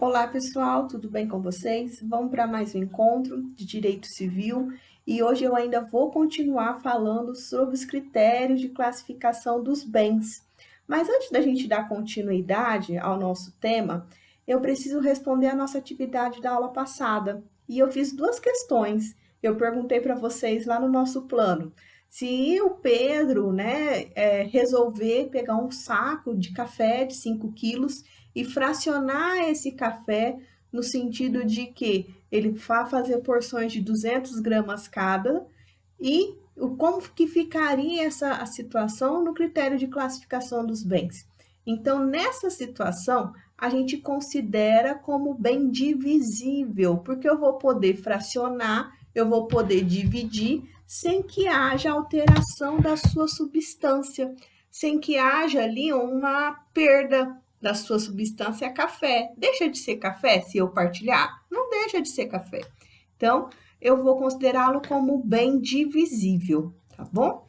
Olá, pessoal, tudo bem com vocês? Vamos para mais um encontro de direito civil e hoje eu ainda vou continuar falando sobre os critérios de classificação dos bens. Mas antes da gente dar continuidade ao nosso tema, eu preciso responder a nossa atividade da aula passada. E eu fiz duas questões. Eu perguntei para vocês lá no nosso plano se o Pedro, resolver pegar um saco de café de 5 quilos e fracionar esse café no sentido de que ele vai fazer porções de 200 gramas cada e como que ficaria a situação no critério de classificação dos bens. Então, nessa situação, a gente considera como bem divisível, porque eu vou poder fracionar, eu vou poder dividir sem que haja alteração da sua substância, sem que haja ali uma perda da sua substância café. Deixa de ser café se eu partilhar? Não deixa de ser café. Então, eu vou considerá-lo como bem divisível, tá bom?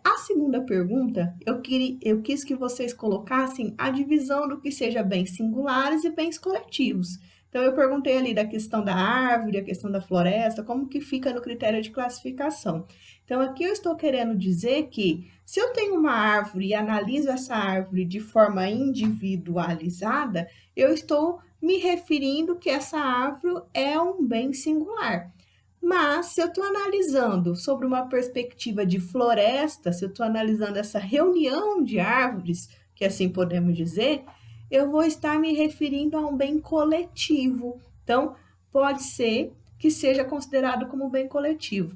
A segunda pergunta, eu quis que vocês colocassem a divisão do que seja bens singulares e bens coletivos. Então, eu perguntei ali da questão da árvore, a questão da floresta, como que fica no critério de classificação. Então, aqui eu estou querendo dizer que, se eu tenho uma árvore e analiso essa árvore de forma individualizada, eu estou me referindo que essa árvore é um bem singular. Mas, se eu estou analisando sobre uma perspectiva de floresta, se eu estou analisando essa reunião de árvores, que assim podemos dizer, eu vou estar me referindo a um bem coletivo. Então, pode ser que seja considerado como bem coletivo.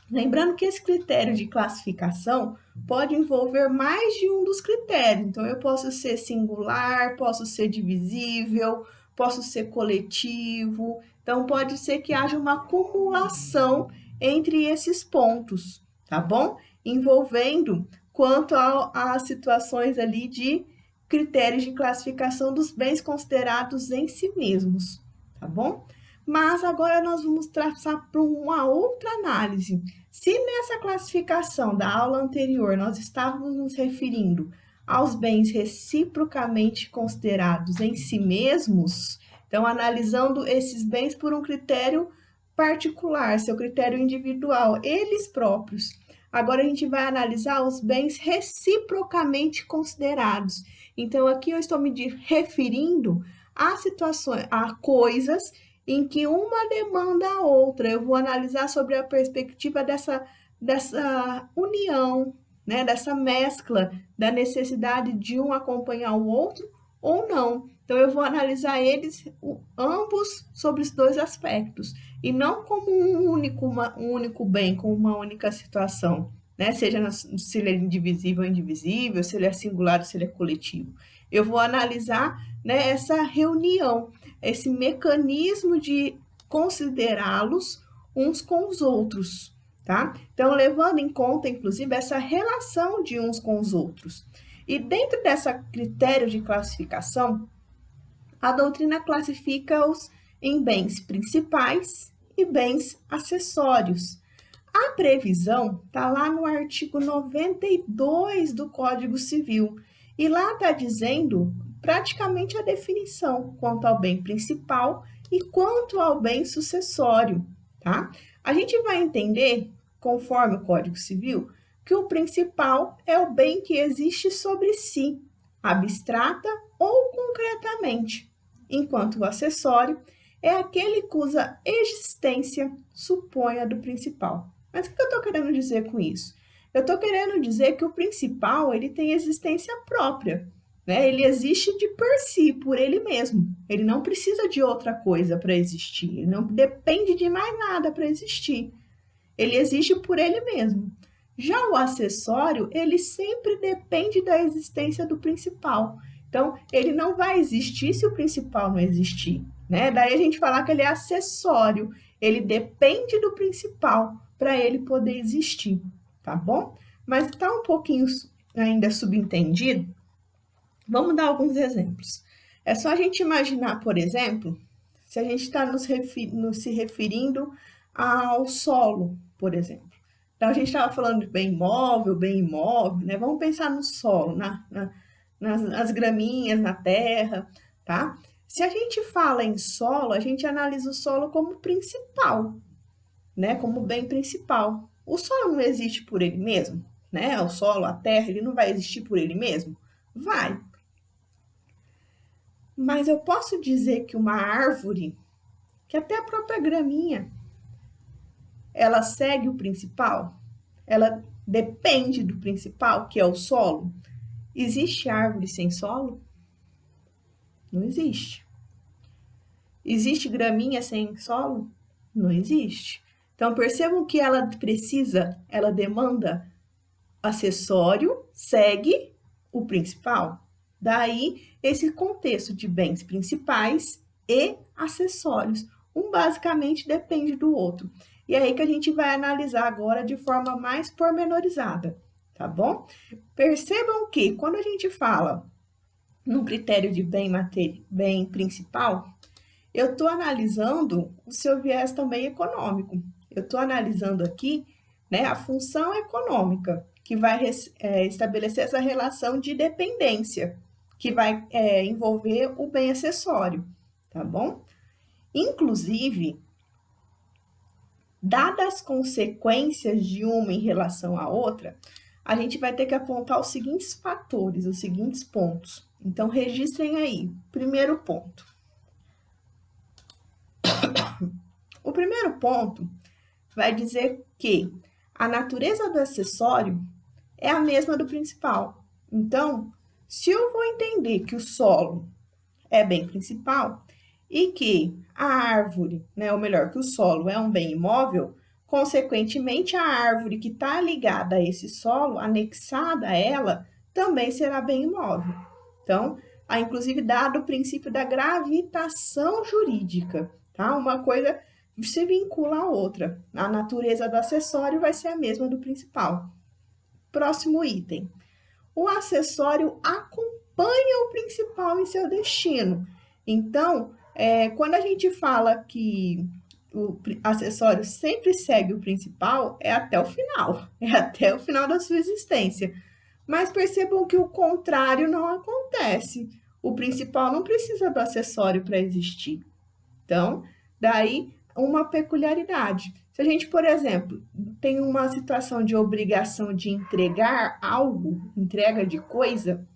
Lembrando que esse critério de classificação pode envolver mais de um dos critérios. Então, eu posso ser singular, posso ser divisível, posso ser coletivo. Então, pode ser que haja uma acumulação entre esses pontos, tá bom? Envolvendo quanto a situações ali de critérios de classificação dos bens considerados em si mesmos, tá bom? Mas agora nós vamos traçar para uma outra análise. Se nessa classificação da aula anterior nós estávamos nos referindo aos bens reciprocamente considerados em si mesmos, então analisando esses bens por um critério particular, seu critério individual, eles próprios. Agora a gente vai analisar os bens reciprocamente considerados. Então aqui eu estou me referindo a situações, a coisas em que uma demanda a outra. Eu vou analisar sobre a perspectiva dessa união, né, dessa mescla da necessidade de um acompanhar o outro ou não. Então, eu vou analisar eles ambos sobre os dois aspectos, e não como um único bem, como uma única situação, né? Seja se ele é indivisível ou indivisível, se ele é singular ou se ele é coletivo. Eu vou analisar, né, essa reunião, esse mecanismo de considerá-los uns com os outros, tá? Então, levando em conta, inclusive, essa relação de uns com os outros. E dentro desse critério de classificação, a doutrina classifica-os em bens principais e bens acessórios. A previsão está lá no artigo 92 do Código Civil, e lá está dizendo praticamente a definição quanto ao bem principal e quanto ao bem sucessório, tá? A gente vai entender, conforme o Código Civil, que o principal é o bem que existe sobre si, abstrata ou concretamente, enquanto o acessório é aquele cuja existência supõe a do principal. Mas o que eu estou querendo dizer com isso? Eu estou querendo dizer que o principal ele tem existência própria, né? Ele existe de per si, por ele mesmo. Ele não precisa de outra coisa para existir, ele não depende de mais nada para existir. Ele existe por ele mesmo. Já o acessório, ele sempre depende da existência do principal. Então, ele não vai existir se o principal não existir, né? Daí a gente falar que ele é acessório, ele depende do principal para ele poder existir, tá bom? Mas está um pouquinho ainda subentendido. Vamos dar alguns exemplos. É só a gente imaginar, por exemplo, se a gente está se referindo ao solo, por exemplo. Então, a gente estava falando de bem imóvel, né? Vamos pensar no solo, nas graminhas, na terra, tá? Se a gente fala em solo, a gente analisa o solo como principal, né? Como bem principal. O solo não existe por ele mesmo, né? O solo, a terra, ele não vai existir por ele mesmo? Vai. Mas eu posso dizer que uma árvore, que até a própria graminha, ela segue o principal? Ela depende do principal, que é o solo? Existe árvore sem solo? Não existe. Existe graminha sem solo? Não existe. Então, percebam que ela precisa, ela demanda acessório, segue o principal. Daí, esse contexto de bens principais e acessórios. Um basicamente depende do outro. E é aí que a gente vai analisar agora de forma mais pormenorizada, tá bom? Percebam que quando a gente fala no critério de bem principal, eu estou analisando o seu viés também econômico. Eu estou analisando aqui, né, a função econômica, que vai estabelecer essa relação de dependência, que vai envolver o bem acessório, tá bom? Inclusive, dadas as consequências de uma em relação à outra, a gente vai ter que apontar os seguintes fatores, os seguintes pontos. Então, registrem aí. Primeiro ponto. O primeiro ponto vai dizer que a natureza do acessório é a mesma do principal. Então, se eu vou entender que o solo é bem principal e que a árvore, né, ou melhor, que o solo é um bem imóvel, consequentemente, a árvore que está ligada a esse solo, anexada a ela, também será bem imóvel. Então, inclusive dado o princípio da gravitação jurídica, tá? Uma coisa se vincula à outra. A natureza do acessório vai ser a mesma do principal. Próximo item. O acessório acompanha o principal em seu destino. Então, quando a gente fala que o acessório sempre segue o principal, é até o final da sua existência. Mas percebam que o contrário não acontece. O principal não precisa do acessório para existir. Então, daí uma peculiaridade. Se a gente, por exemplo, tem uma situação de obrigação de entregar algo, entrega de coisa,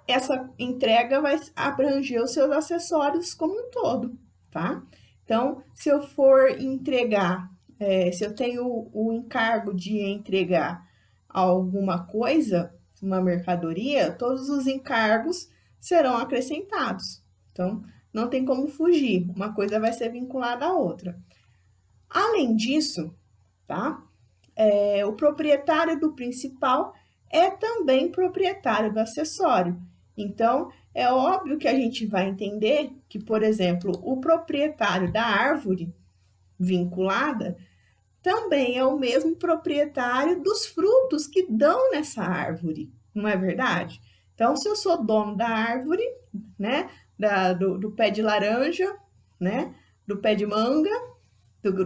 essa entrega vai abranger os seus acessórios como um todo, tá? Então, se eu for entregar, se eu tenho o encargo de entregar alguma coisa, uma mercadoria, todos os encargos serão acrescentados. Então, não tem como fugir, uma coisa vai ser vinculada à outra. Além disso, tá? O proprietário do principal é também proprietário do acessório. Então, é óbvio que a gente vai entender que, por exemplo, o proprietário da árvore vinculada também é o mesmo proprietário dos frutos que dão nessa árvore, não é verdade? Então, se eu sou dono da árvore, né, do pé de laranja, né, do pé de manga,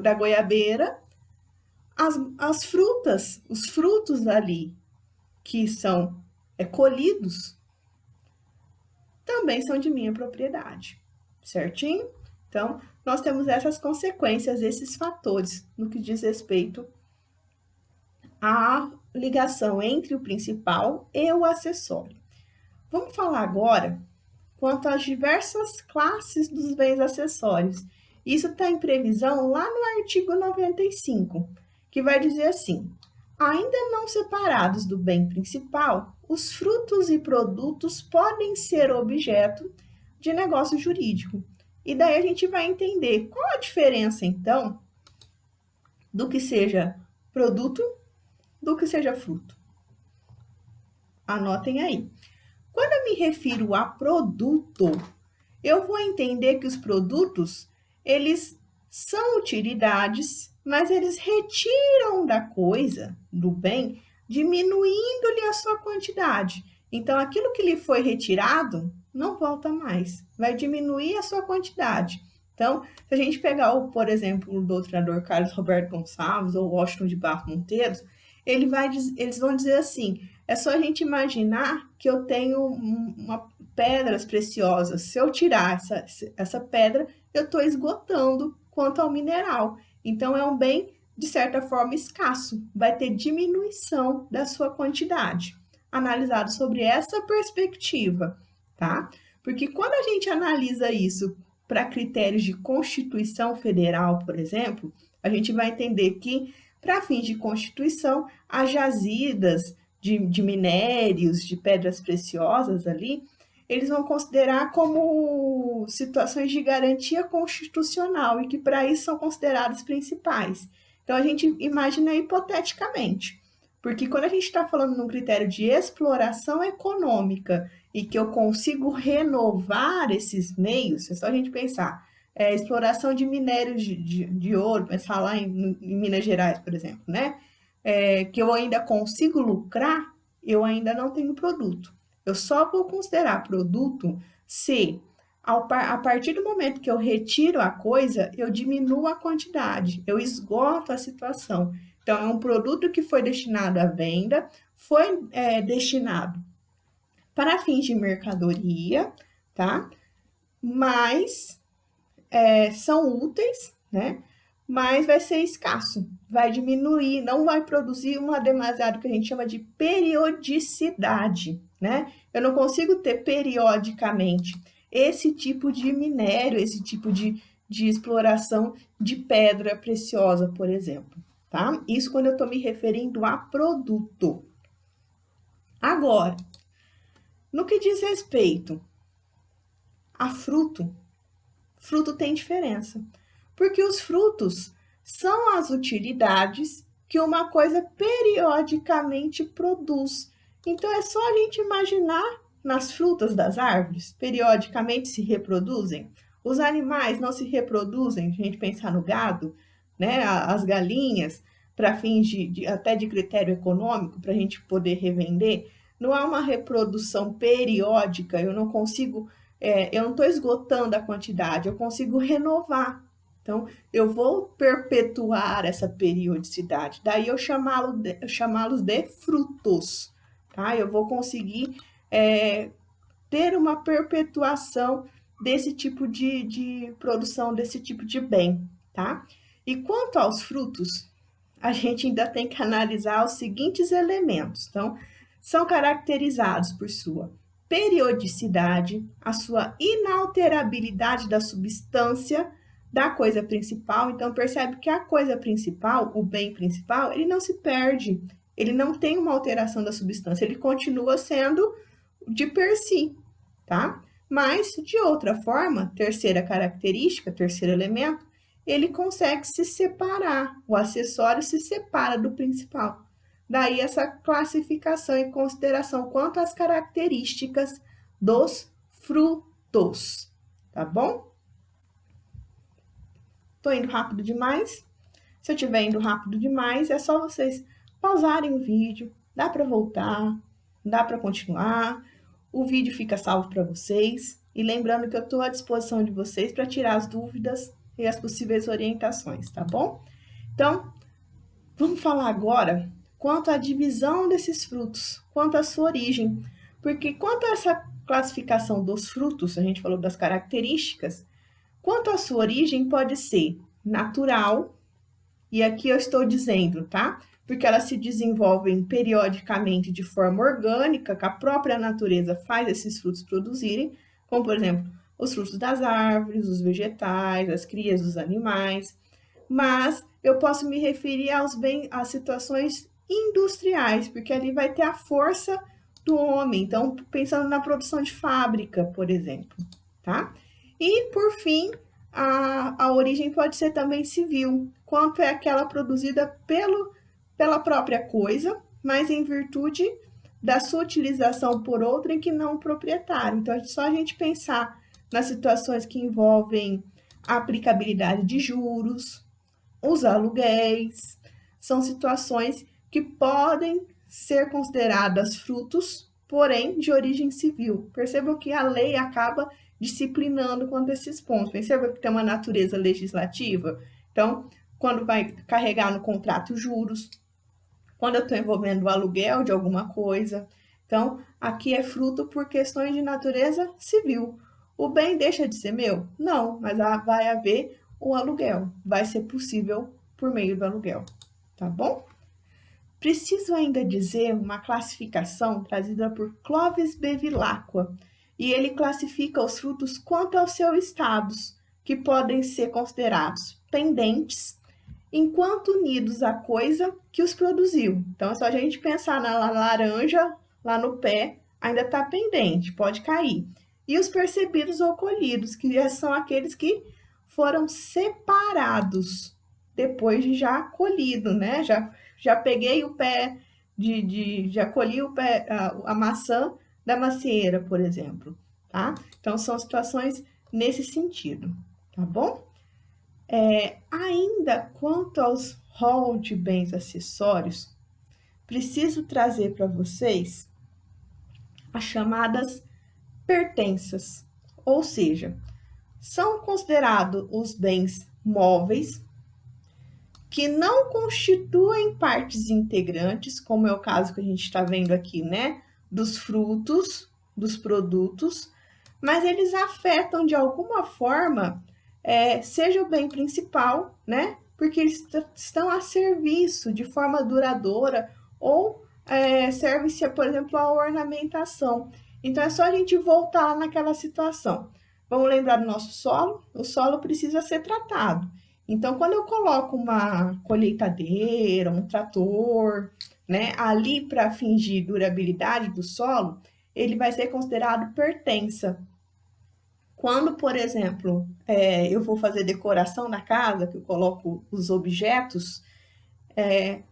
da goiabeira, as frutas, os frutos ali que são colhidos, também são de minha propriedade, certinho? Então, nós temos essas consequências, esses fatores no que diz respeito à ligação entre o principal e o acessório. Vamos falar agora quanto às diversas classes dos bens acessórios. Isso está em previsão lá no artigo 95, que vai dizer assim: ainda não separados do bem principal, os frutos e produtos podem ser objeto de negócio jurídico. E daí a gente vai entender qual a diferença, então, do que seja produto, do que seja fruto. Anotem aí. Quando eu me refiro a produto, eu vou entender que os produtos, eles são utilidades, mas eles retiram da coisa, do bem, diminuindo-lhe a sua quantidade. Então, aquilo que lhe foi retirado não volta mais, vai diminuir a sua quantidade. Então, se a gente pegar, por exemplo, o doutrinador Carlos Roberto Gonçalves ou Washington de Barros Monteiro, eles vão dizer assim: É só a gente imaginar que eu tenho pedras preciosas. Se eu tirar essa pedra, eu estou esgotando quanto ao mineral. Então, é um bem, de certa forma, escasso. Vai ter diminuição da sua quantidade. Analisado sobre essa perspectiva, tá? Porque quando a gente analisa isso para critérios de Constituição Federal, por exemplo, a gente vai entender que, para fins de Constituição, as jazidas de minérios, de pedras preciosas ali, eles vão considerar como situações de garantia constitucional e que para isso são consideradas principais. Então a gente imagina hipoteticamente, porque quando a gente está falando num critério de exploração econômica e que eu consigo renovar esses meios, é só a gente pensar, exploração de minérios de ouro, pensar lá em Minas Gerais, por exemplo, né? Que eu ainda consigo lucrar, eu ainda não tenho produto. Eu só vou considerar produto se, a partir do momento que eu retiro a coisa, eu diminuo a quantidade, eu esgoto a situação. Então, é um produto que foi destinado à venda, foi destinado para fins de mercadoria, tá? Mas são úteis, né? Mas vai ser escasso, vai diminuir, não vai produzir uma demasiado que a gente chama de periodicidade, né? Eu não consigo ter periodicamente esse tipo de minério, esse tipo de exploração de pedra preciosa, por exemplo, tá? Isso quando eu estou me referindo a produto. Agora, no que diz respeito a fruto tem diferença. Porque os frutos são as utilidades que uma coisa periodicamente produz. Então, é só a gente imaginar nas frutas das árvores, periodicamente se reproduzem. Os animais não se reproduzem, a gente pensar no gado, né? As galinhas, para fins até de critério econômico, para a gente poder revender. Não há uma reprodução periódica, eu não consigo, eu não estou esgotando a quantidade, eu consigo renovar. Então, eu vou perpetuar essa periodicidade. Daí eu chamá-los de frutos, tá? Eu vou conseguir ter uma perpetuação desse tipo de produção, desse tipo de bem, tá? E quanto aos frutos, a gente ainda tem que analisar os seguintes elementos. Então, são caracterizados por sua periodicidade, a sua inalterabilidade da substância da coisa principal. Então, percebe que a coisa principal, o bem principal, ele não se perde, ele não tem uma alteração da substância, ele continua sendo de per si, tá? Mas, de outra forma, terceira característica, terceiro elemento, ele consegue se separar, o acessório se separa do principal. Daí essa classificação e consideração quanto às características dos frutos, tá bom? Tô indo rápido demais? Se eu estiver indo rápido demais, é só vocês pausarem o vídeo, dá para voltar, dá para continuar, o vídeo fica salvo para vocês. E lembrando que eu estou à disposição de vocês para tirar as dúvidas e as possíveis orientações, tá bom? Então, vamos falar agora quanto à divisão desses frutos, quanto à sua origem. Porque quanto a essa classificação dos frutos, a gente falou das características, quanto à sua origem pode ser natural, e aqui eu estou dizendo, tá? Porque elas se desenvolvem periodicamente de forma orgânica, que a própria natureza faz esses frutos produzirem, como, por exemplo, os frutos das árvores, os vegetais, as crias dos animais. Mas eu posso me referir às situações industriais, porque ali vai ter a força do homem. Então, pensando na produção de fábrica, por exemplo, tá? E, por fim, a origem pode ser também civil, quanto é aquela produzida pela própria coisa, mas em virtude da sua utilização por outrem que não o proprietário. Então, é só a gente pensar nas situações que envolvem a aplicabilidade de juros, os aluguéis, são situações que podem ser consideradas frutos, porém de origem civil. Percebam que a lei acaba disciplinando quanto a esses pontos. Percebam que tem uma natureza legislativa. Então, quando vai carregar no contrato juros, quando eu estou envolvendo o aluguel de alguma coisa. Então, aqui é fruto por questões de natureza civil. O bem deixa de ser meu? Não, mas vai haver o aluguel. Vai ser possível por meio do aluguel, tá bom? Preciso ainda dizer uma classificação trazida por Clovis Bevilacqua, e ele classifica os frutos quanto aos seus estados, que podem ser considerados pendentes, enquanto unidos à coisa que os produziu. Então, é só a gente pensar na laranja, lá no pé, ainda está pendente, pode cair. E os percebidos ou colhidos, que já são aqueles que foram separados depois de já colhido, né? Já peguei o pé já colhi o pé, a maçã da macieira, por exemplo, tá? Então, são situações nesse sentido, tá bom? Ainda quanto aos rol de bens acessórios, preciso trazer para vocês as chamadas pertenças, ou seja, são considerados os bens móveis que não constituem partes integrantes, como é o caso que a gente está vendo aqui, né? Dos frutos, dos produtos, mas eles afetam de alguma forma, seja o bem principal, né? Porque eles estão a serviço de forma duradoura ou serve-se, por exemplo, a ornamentação. Então, é só a gente voltar naquela situação. Vamos lembrar do nosso solo? O solo precisa ser tratado. Então, quando eu coloco uma colheitadeira, um trator, né, ali para fingir durabilidade do solo, ele vai ser considerado pertença. Quando, por exemplo, eu vou fazer decoração na casa, que eu coloco os objetos,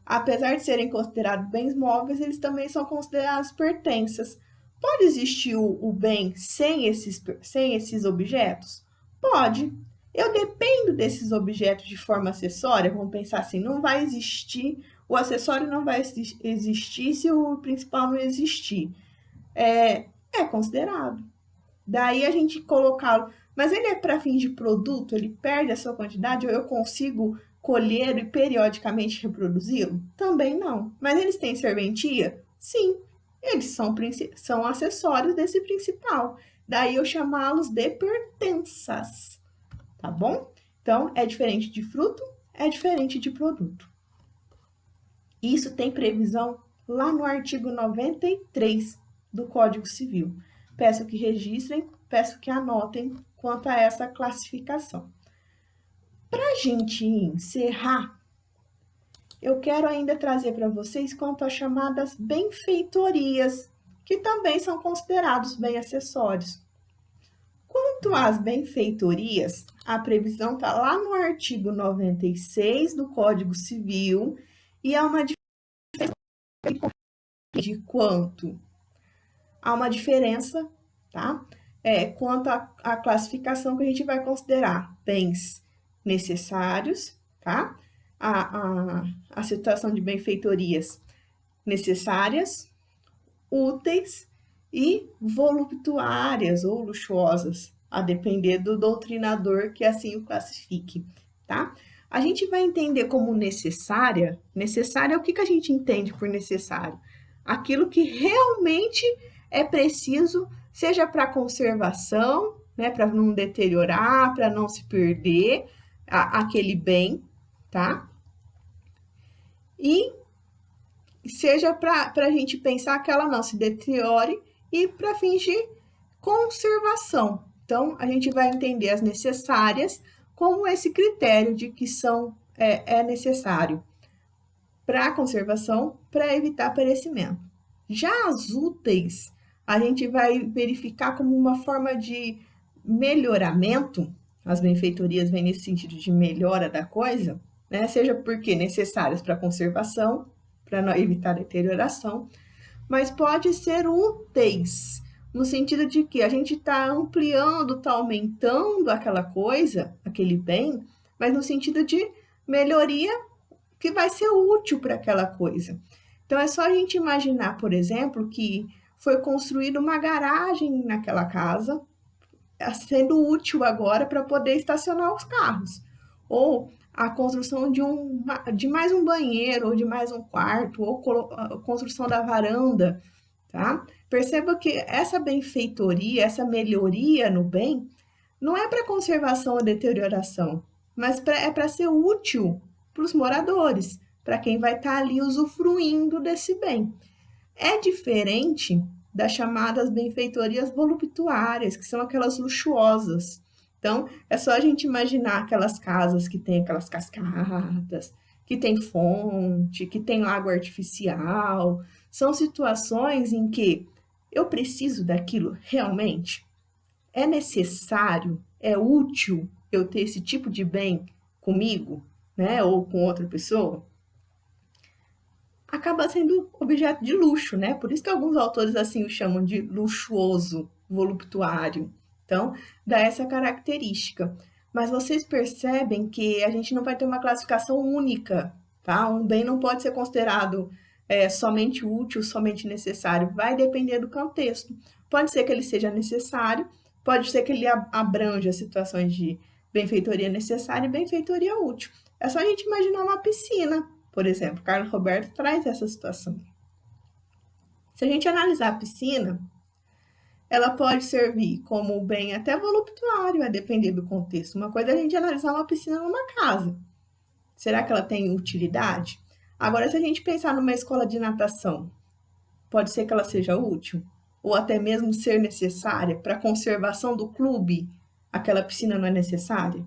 apesar de serem considerados bens móveis, eles também são considerados pertenças. Pode existir o bem sem esses objetos? Pode. Eu dependo desses objetos de forma acessória, vamos pensar assim, não vai existir, o acessório não vai existir se o principal não existir. É considerado. Daí a gente colocá-lo, mas ele é para fins de produto, ele perde a sua quantidade, ou eu consigo colher e periodicamente reproduzi-lo? Também não. Mas eles têm serventia? Sim. Eles são acessórios desse principal. Daí eu chamá-los de pertenças, tá bom? Então, é diferente de fruto, é diferente de produto. Isso tem previsão lá no artigo 93 do Código Civil. Peço que registrem, peço que anotem quanto a essa classificação. Para a gente encerrar, eu quero ainda trazer para vocês quanto às chamadas benfeitorias, que também são considerados bens acessórios. Quanto às benfeitorias, a previsão está lá no artigo 96 do Código Civil e há uma diferença de quanto? Há uma diferença, tá? Quanto à classificação que a gente vai considerar bens necessários, tá? A situação de benfeitorias necessárias, úteis e voluptuárias ou luxuosas, a depender do doutrinador que assim o classifique, tá? A gente vai entender como necessária. Necessária, o que a gente entende por necessário? Aquilo que realmente é preciso, seja para conservação, né, para não deteriorar, para não se perder aquele bem, tá? E seja para a gente pensar que ela não se deteriore e para fins de conservação. Então, a gente vai entender as necessárias como esse critério de que é necessário para a conservação, para evitar perecimento. Já as úteis, a gente vai verificar como uma forma de melhoramento, as benfeitorias vêm nesse sentido de melhora da coisa, né? Seja porque necessárias para conservação, para evitar deterioração, mas pode ser úteis, no sentido de que a gente está ampliando, está aumentando aquela coisa, aquele bem, mas no sentido de melhoria que vai ser útil para aquela coisa. Então, é só a gente imaginar, por exemplo, que foi construída uma garagem naquela casa, sendo útil agora para poder estacionar os carros. Ou a construção de mais um banheiro, ou de mais um quarto, ou a construção da varanda, tá? Perceba que essa benfeitoria, essa melhoria no bem, não é para conservação ou deterioração, mas é para ser útil para os moradores, para quem vai estar ali usufruindo desse bem. É diferente das chamadas benfeitorias voluptuárias, que são aquelas luxuosas. Então, é só a gente imaginar aquelas casas que tem aquelas cascatas, que tem fonte, que tem lago artificial. São situações em que eu preciso daquilo realmente? É necessário? É útil eu ter esse tipo de bem comigo, né? Ou com outra pessoa? Acaba sendo objeto de luxo, né? Por isso que alguns autores assim o chamam de luxuoso, voluptuário. Então, dá essa característica. Mas vocês percebem que a gente não vai ter uma classificação única, tá? Um bem não pode ser considerado somente útil, somente necessário. Vai depender do contexto. Pode ser que ele seja necessário, pode ser que ele abranja situações de benfeitoria necessária e benfeitoria útil. É só a gente imaginar uma piscina, por exemplo. Carlos Roberto traz essa situação. Se a gente analisar a piscina, ela pode servir como bem até voluptuário, a depender do contexto. Uma coisa é a gente analisar uma piscina numa casa. Será que ela tem utilidade? Agora, se a gente pensar numa escola de natação, pode ser que ela seja útil? Ou até mesmo ser necessária para a conservação do clube? Aquela piscina não é necessária?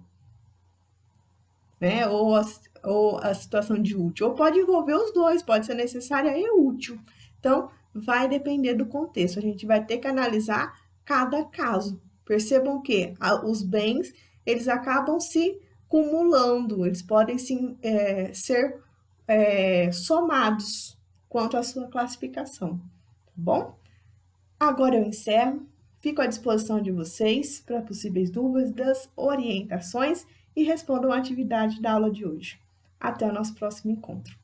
Né? Ou a situação de útil. Ou pode envolver os dois, pode ser necessária e útil. Então, vai depender do contexto. A gente vai ter que analisar cada caso. Percebam que os bens, eles acabam se cumulando, eles podem ser somados quanto à sua classificação, tá bom? Agora eu encerro, fico à disposição de vocês para possíveis dúvidas, orientações e respondam a atividade da aula de hoje. Até o nosso próximo encontro.